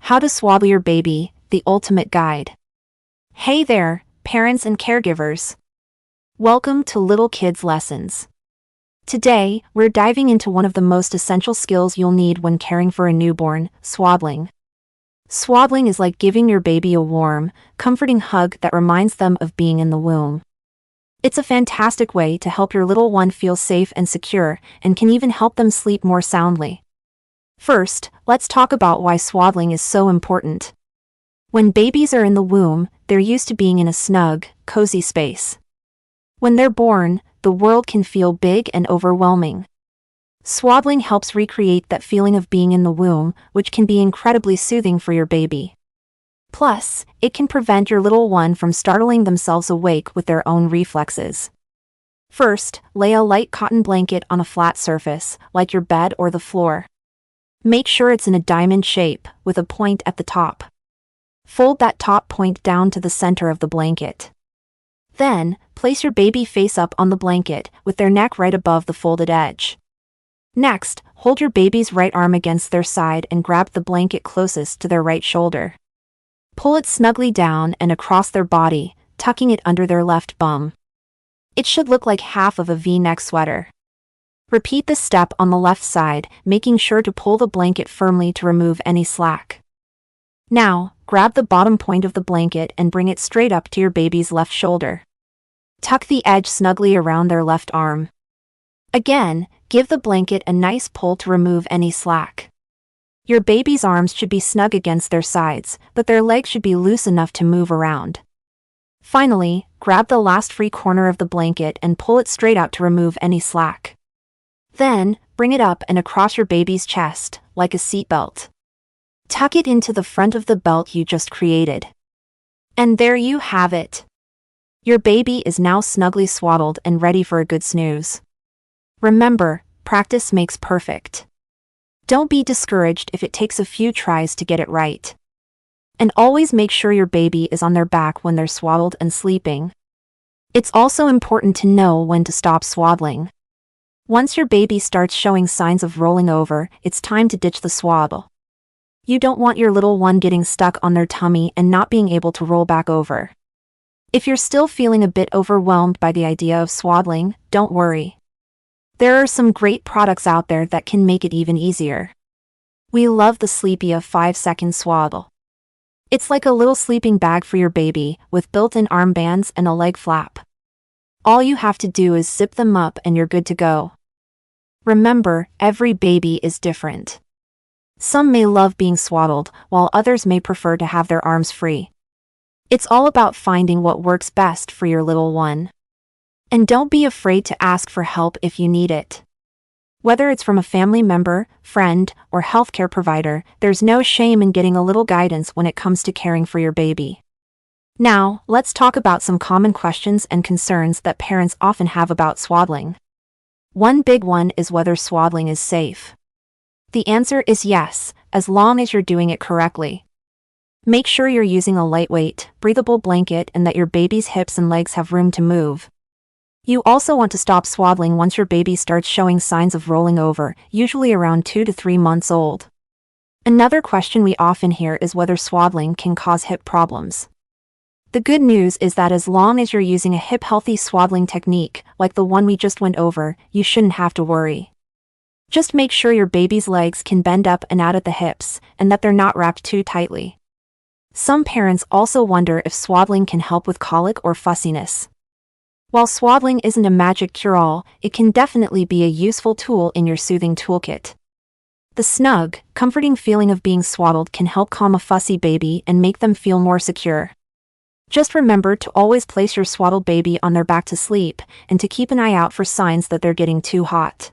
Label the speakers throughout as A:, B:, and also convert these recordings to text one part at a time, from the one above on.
A: How to Swaddle Your Baby, the Ultimate Guide. Hey there, parents and caregivers. Welcome to Little Kids Lessons. Today, we're diving into one of the most essential skills you'll need when caring for a newborn, swaddling. Swaddling is like giving your baby a warm, comforting hug that reminds them of being in the womb. It's a fantastic way to help your little one feel safe and secure, and can even help them sleep more soundly. First, let's talk about why swaddling is so important. When babies are in the womb, they're used to being in a snug, cozy space. When they're born, the world can feel big and overwhelming. Swaddling helps recreate that feeling of being in the womb, which can be incredibly soothing for your baby. Plus, it can prevent your little one from startling themselves awake with their own reflexes. First, lay a light cotton blanket on a flat surface, like your bed or the floor. Make sure it's in a diamond shape, with a point at the top. Fold that top point down to the center of the blanket. Then, place your baby face up on the blanket, with their neck right above the folded edge. Next, hold your baby's right arm against their side and grab the blanket closest to their right shoulder. Pull it snugly down and across their body, tucking it under their left bum. It should look like half of a V-neck sweater. Repeat this step on the left side, making sure to pull the blanket firmly to remove any slack. Now, grab the bottom point of the blanket and bring it straight up to your baby's left shoulder. Tuck the edge snugly around their left arm. Again, give the blanket a nice pull to remove any slack. Your baby's arms should be snug against their sides, but their legs should be loose enough to move around. Finally, grab the last free corner of the blanket and pull it straight out to remove any slack. Then, bring it up and across your baby's chest, like a seatbelt. Tuck it into the front of the belt you just created. And there you have it. Your baby is now snugly swaddled and ready for a good snooze. Remember, practice makes perfect. Don't be discouraged if it takes a few tries to get it right. And always make sure your baby is on their back when they're swaddled and sleeping. It's also important to know when to stop swaddling. Once your baby starts showing signs of rolling over, it's time to ditch the swaddle. You don't want your little one getting stuck on their tummy and not being able to roll back over. If you're still feeling a bit overwhelmed by the idea of swaddling, don't worry. There are some great products out there that can make it even easier. We love the Sleepia 5-second swaddle. It's like a little sleeping bag for your baby, with built-in armbands and a leg flap. All you have to do is zip them up and you're good to go. Remember, every baby is different. Some may love being swaddled, while others may prefer to have their arms free. It's all about finding what works best for your little one. And don't be afraid to ask for help if you need it. Whether it's from a family member, friend, or healthcare provider, there's no shame in getting a little guidance when it comes to caring for your baby. Now, let's talk about some common questions and concerns that parents often have about swaddling. One big one is whether swaddling is safe. The answer is yes, as long as you're doing it correctly. Make sure you're using a lightweight, breathable blanket and that your baby's hips and legs have room to move. You also want to stop swaddling once your baby starts showing signs of rolling over, usually around 2 to 3 months old. Another question we often hear is whether swaddling can cause hip problems. The good news is that as long as you're using a hip-healthy swaddling technique, like the one we just went over, you shouldn't have to worry. Just make sure your baby's legs can bend up and out at the hips, and that they're not wrapped too tightly. Some parents also wonder if swaddling can help with colic or fussiness. While swaddling isn't a magic cure-all, it can definitely be a useful tool in your soothing toolkit. The snug, comforting feeling of being swaddled can help calm a fussy baby and make them feel more secure. Just remember to always place your swaddled baby on their back to sleep, and to keep an eye out for signs that they're getting too hot.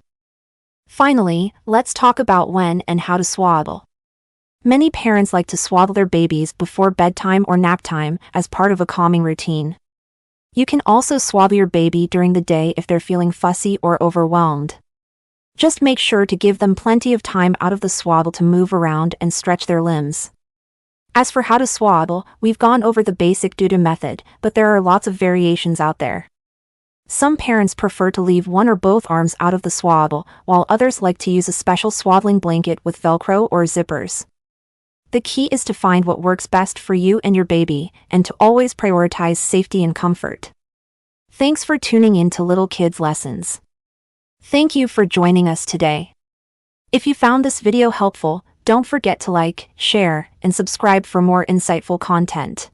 A: Finally, let's talk about when and how to swaddle. Many parents like to swaddle their babies before bedtime or nap time as part of a calming routine. You can also swaddle your baby during the day if they're feeling fussy or overwhelmed. Just make sure to give them plenty of time out of the swaddle to move around and stretch their limbs. As for how to swaddle, we've gone over the basic DUDU method, but there are lots of variations out there. Some parents prefer to leave one or both arms out of the swaddle, while others like to use a special swaddling blanket with Velcro or zippers. The key is to find what works best for you and your baby, and to always prioritize safety and comfort. Thanks for tuning in to Little Kids Lessons. Thank you for joining us today. If you found this video helpful, don't forget to like, share, and subscribe for more insightful content.